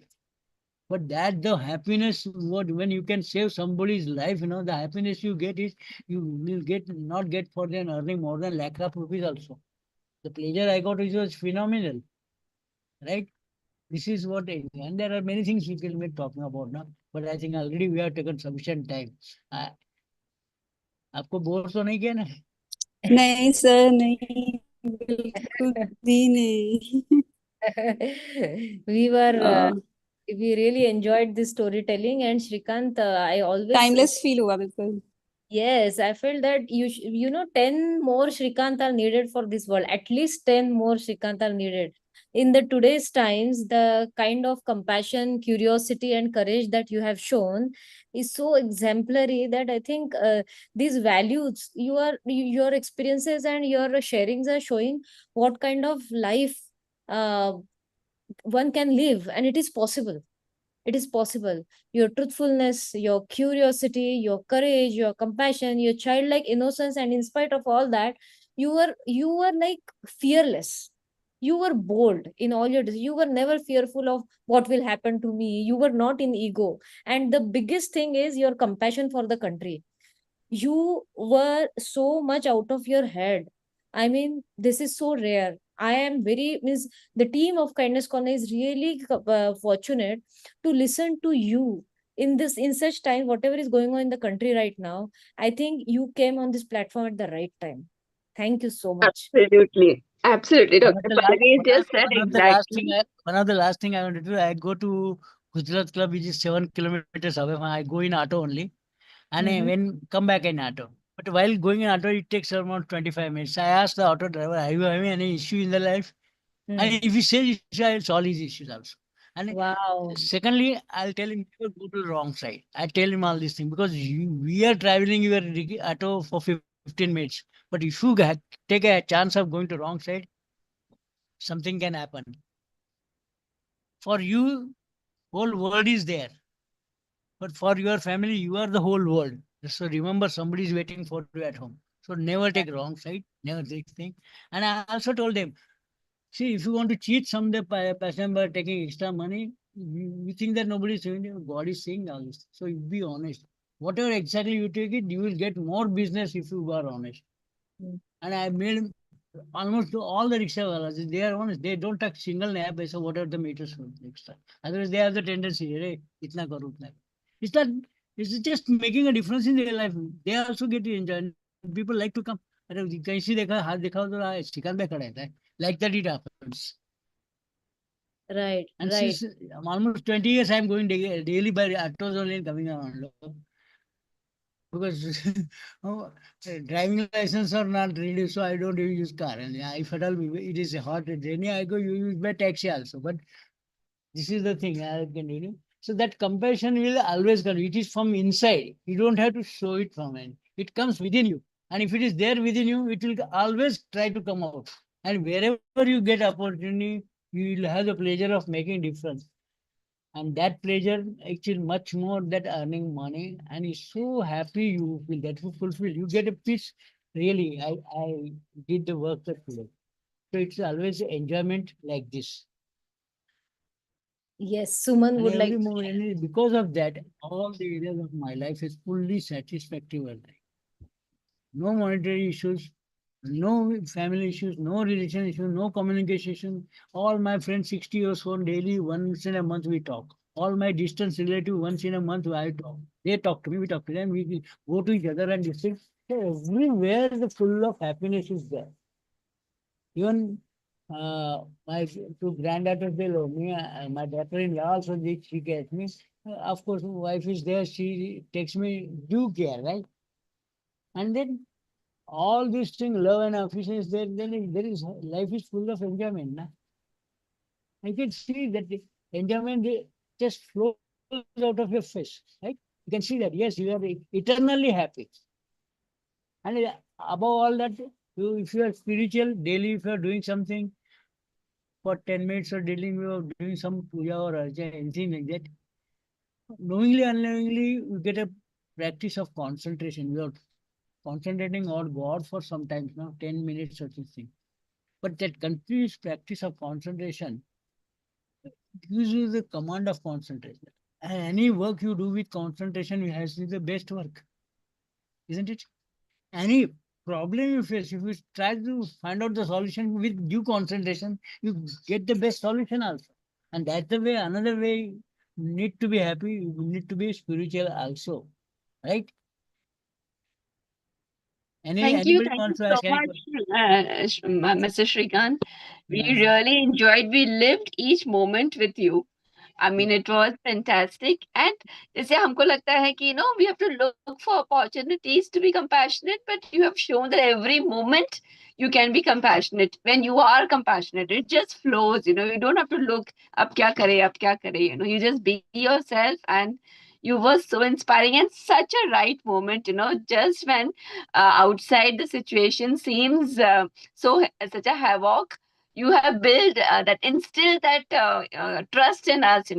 But that the happiness, what when you can save somebody's life, the happiness you get is you will get not get for them earning more than lakh of rupees also. The pleasure I got is was phenomenal, right? This is what and there are many things we can be talking about now. But I think already we have taken sufficient time. आ, आपको bore तो नहीं किया ना? नहीं sir, नहीं, बिल्कुल भी नहीं। we were a, we really enjoyed this storytelling. And Shrikant, I always timeless feel हुआ बिल्कुल। yes, I felt that 10 more Shrikant are needed for this world. At least 10 more Shrikant are needed. In the today's times, the kind of compassion, curiosity, and courage that you have shown is so exemplary that I think these values, your experiences and your sharings are showing what kind of life uh, one can live, and it is possible. It is possible. Your truthfulness, your curiosity, your courage, your compassion, your childlike innocence, and in spite of all that, you were like fearless. You were bold in all your decisions. You were never fearful of what will happen to me. You were not in ego. And the biggest thing is your compassion for the country. You were so much out of your head. I mean, this is so rare. I am very means the team of Kindness Corner is really fortunate to listen to you in this in such time whatever is going on in the country right now. I think you came on this platform at the right time. Thank you so much. Absolutely. Absolutely. One of Dr. the last, Pallavi just said exactly. one of the last thing I wanted to do, I go to Gujarat Club, which is 7 kilometers away. I go in auto only, and Mhm. when come back in auto. But while going in auto, it takes around 25 minutes. I asked the auto driver, "Are you having any issue in the life?" And Hmm. if he says issue, I'll solve his issues also. And Wow. secondly, I'll tell him never go to the wrong side. I tell him all these things because we are traveling your auto for 15 minutes. But if you take a chance of going to wrong side, something can happen. For you, whole world is there. But for your family, you are the whole world. So remember, somebody is waiting for you at home. So never take wrong side, never take thing. And I also told them, see, if you want to cheat some the person by taking extra money, you think that nobody is saying it, God is saying all this. So you be honest. Whatever exactly you take it, you will get more business if you are honest. Hmm. And I made almost all the rickshaw walas, they are honest. They don't touch single naya paisa, whatever the meters for extra. Otherwise, they have the tendency, hey, itna karo, utna karo. It's that it's just making a difference in their life. They also get to enjoy. And people like to come. अरे कहीं से देखा हाथ दिखाओ तो शिकार में खड़ा है like that it happens. Right, And right. since almost 20 years I'm going daily by autos only and coming around because driving license are not ready, so I don't even use car. And if at all it is hot and rainy, I go use by taxi also. But this is the thing I can do. So that compassion will always come. It is from inside. You don't have to show it from it. It comes within you. And if it is there within you, it will always try to come out. And wherever you get opportunity, you will have the pleasure of making difference. And that pleasure actually much more than earning money. And you're so happy you feel that you fulfill. You get a peace. Really, I did the work that today. So it's always enjoyment like this. Yes, Suman And would every like. moment, and because of that, all the areas of my life is fully satisfactory. No monetary issues, no family issues, no relation issues, no communication. All my friends, 60 years old, daily, once in a month we talk. All my distant relative, once in a month I talk. They talk to me, we talk to them, we go to each other and discuss. So everywhere the full of happiness is there. Even my two granddaughters, they love me. My daughter-in-law also, she gets me. Of course, wife is there. She takes me due care, right? And then all these things, love and affection is there. Then there is life is full of enjoyment. Na? I can see that the enjoyment just flows out of your face, right? You can see that. Yes, you are eternally happy. And above all that, if you are spiritual, daily, if you are doing something, for 10 minutes or dealing with doing some puja or archa, anything like that, knowingly, unknowingly, you get a practice of concentration. You are concentrating on God for sometimes now 10 minutes or something. But that continuous practice of concentration gives you the command of concentration. And any work you do with concentration has to be the best work, isn't it? Any problem you face, if you try to find out the solution with due concentration, you get the best solution also. And that's the way, another way you need to be happy, you need to be spiritual also. Right? Anybody Thank you wants to so ask any much, question? Mr. Shrikant. We Yeah. really enjoyed. We lived each moment with you. I Yeah. mean, it was fantastic. And जैसे हमको लगता है कि we have to look for opportunities to be compassionate, but you have shown that every moment you can be compassionate. When you are compassionate, it just flows. You don't have to look अब क्या करे, अब क्या करे. You just be yourself, and you were so inspiring and such a right moment. Just when outside the situation seems such a havoc. you have built that instilled that trust in us,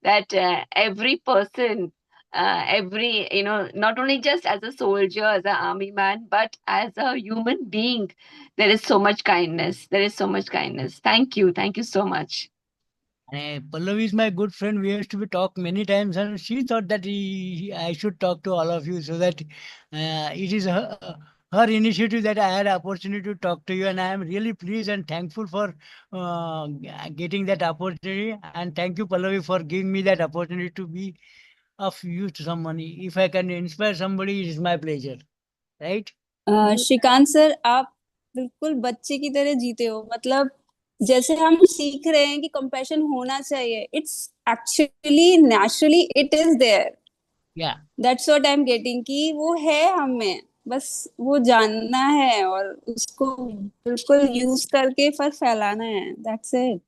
that every person, every, not only just as a soldier, as an army man, but as a human being, there is so much kindness. There is so much kindness. Thank you so much. Pallavi is my good friend. We used to be talk many times, and she thought that I should talk to all of you so that it is her initiative that I had opportunity to talk to you, and I am really pleased and thankful for getting that opportunity. And thank you, Pallavi, for giving me that opportunity to be of use to someone. If I can inspire somebody, it is my pleasure. Right? Srikanth sir, आप बिल्कुल बच्चे की तरह जीते हो। मतलब जैसे हम सीख रहे हैं कि कंपैशन होना चाहिए, it's actually naturally it is there. Yeah. That's what I am getting, कि वो है हम में, बस वो जानना है और उसको बिल्कुल यूज करके फिर फैलाना है। That's it.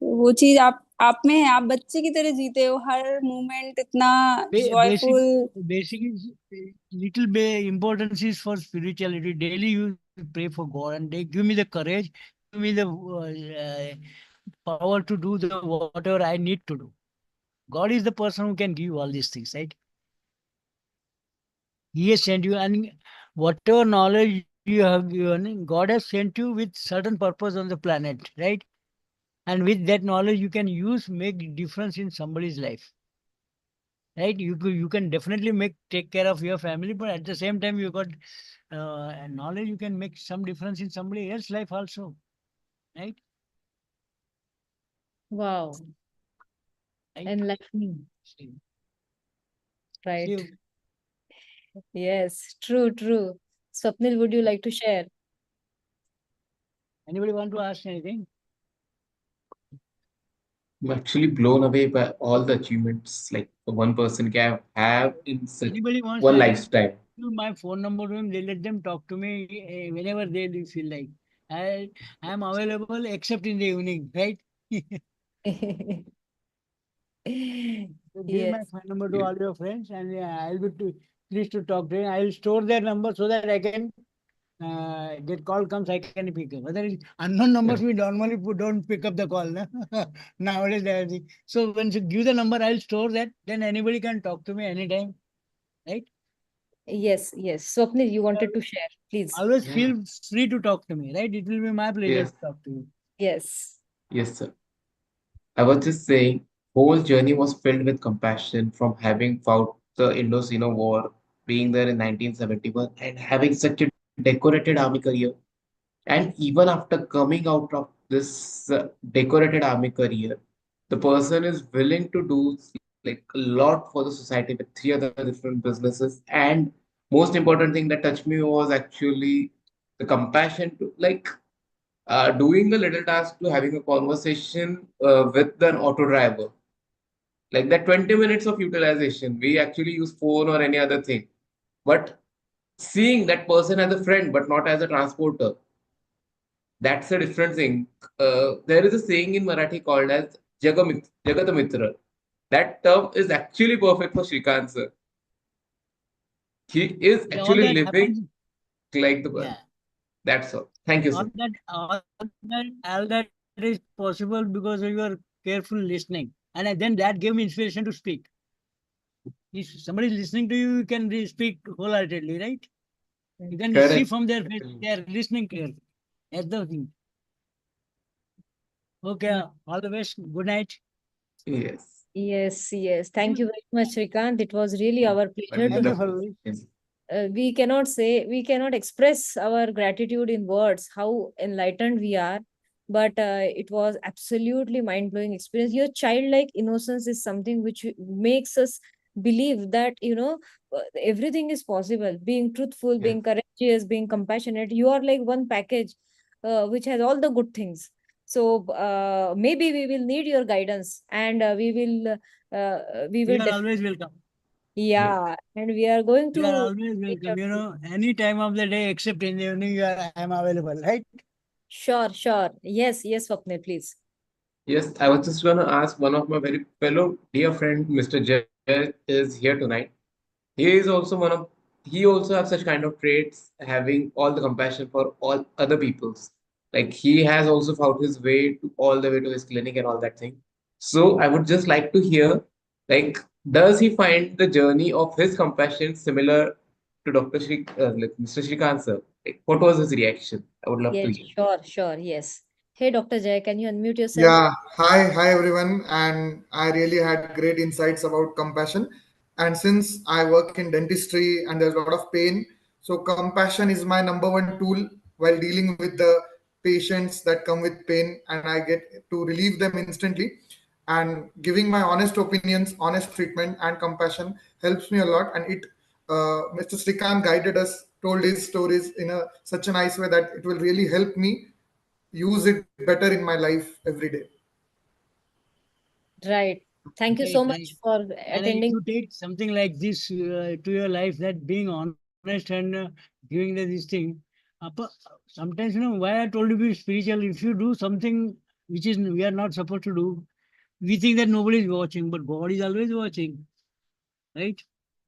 वो चीज आप में है। आप बच्चे की तरह जीते हो, हर मोमेंट इतना Basic, joyful. basic is little bit importance is for spirituality. Daily you pray for God, and they give me the courage, give me the power to do the whatever I need to do. God is the person who can give all these things, right? He has sent you, and whatever knowledge you have given, God has sent you with certain purpose on the planet, right? And with that knowledge, you can use make difference in somebody's life. Right, you can definitely take care of your family, but at the same time you got knowledge, you can make some difference in somebody else's life also, right? Wow. Right. Enlightening. See, Right. see, Yes, true. Swapnil, would you like to share? anybody want to ask anything? I'm actually blown away by all the achievements like one person can have in such Anybody wants one anything, lifetime. give my phone number to him, they let them talk to me whenever they feel like. I am available except in the evening, right? So give my Yes, phone number to Yeah. all your friends, and I'll be pleased to talk to you. I'll store their number so that I can get call comes, I can pick up. Whether it's unknown numbers, we normally don't pick up the call. Na? Nowadays, so when you give the number, I'll store that. Then anybody can talk to me anytime, right? yes. Swapnil, you wanted to share, please. Always Yeah. feel free to talk to me, right? It will be my pleasure Yes. to talk to you. Yes. Yes, sir. I was just saying, whole journey was filled with compassion from having fought the Indo-Sino War, being there in 1971, and having such a decorated army career. And even after coming out of this decorated army career, the person is willing to do like a lot for the society with three other different businesses. And most important thing that touched me was actually the compassion to like doing a little task to having a conversation with an auto driver. Like that 20 minutes of utilization, we actually use phone or any other thing. But seeing that person as a friend, but not as a transporter, that's a different thing. There is a saying in Marathi called as Jagatamitra. That term is actually perfect for Shrikant sir. He is Yeah, all actually that living happens. like the Yeah, person. That's all. Thank you, all sir. that, all that is possible because of your careful listening, and then that gave me inspiration to speak. If somebody is listening to you, you can speak wholeheartedly, right? You can see Correct. from their face they are listening clearly. That's the thing. Okay, all the best. Good night. Yes. Yes. Thank you very much, Shrikant. It was really our pleasure to Thank you, have. Wonderful. Pallavi. Yes. We cannot express our gratitude in words, how enlightened we are, but it was absolutely mind-blowing experience. Your childlike innocence is something which makes us believe that everything is possible. Being truthful, Yes. being courageous, being compassionate, you are like one package which has all the good things. So maybe we will need your guidance, and we We will are always definitely. welcome. Yes. Yeah, and we are going We are to always reach welcome. out to you. Any time of the day except in the evening, I am available, right? Sure. Yes, Swapnil, please. Yes, I was just going to ask one of my very fellow dear friend, Mr. Jay, is here tonight. He is also he also have such kind of traits, having all the compassion for all other peoples. Like he has also found his way to all the way to his clinic and all that thing. So I would just like to hear, like, does he find the journey of his compassion similar to like Mr. Shrikant sir? Like, what was his reaction? I would love to Yes, hear. sure, sure. Yes. Hey, Dr. Jay, can you unmute yourself? Yeah, hi everyone, and I really had great insights about compassion. And since I work in dentistry and there's a lot of pain, so compassion is my number one tool while dealing with the patients that come with pain, and I get to relieve them instantly. And giving my honest opinions, honest treatment, and compassion helps me a lot. And Mr. Srikant guided us, told his stories in a such a nice way that it will really help me use it better in my life every day. Right. Thank you Right, so right. much for And if attending. you take something like this to your life, that being honest and giving this thing, sometimes, why I told you be spiritual. If you do something which is we are not supposed to do, we think that nobody is watching, but God is always watching, right?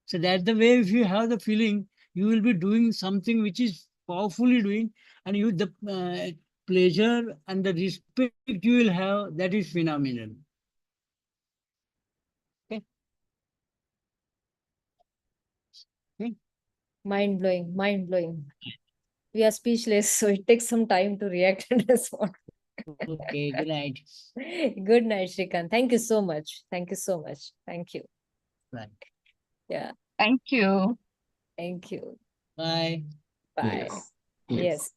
So that's the way. If you have the feeling, you will be doing something which is powerfully doing, and you the pleasure and the respect you will have, that is phenomenal. Okay. Okay. Mind blowing, mind blowing. We are speechless, so it takes some time to react and respond. Okay. Good night. Good night, Shrikant. Thank you so much. Thank you so much. Thank you. Bye. Yeah. Thank you. Thank you. Bye. Bye. Yes. Yes. Yes.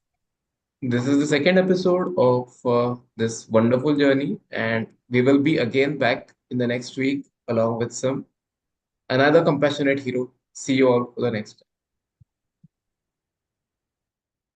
This is the second episode of this wonderful journey, and we will be again back in the next week along with some another compassionate hero. See you all for the next time.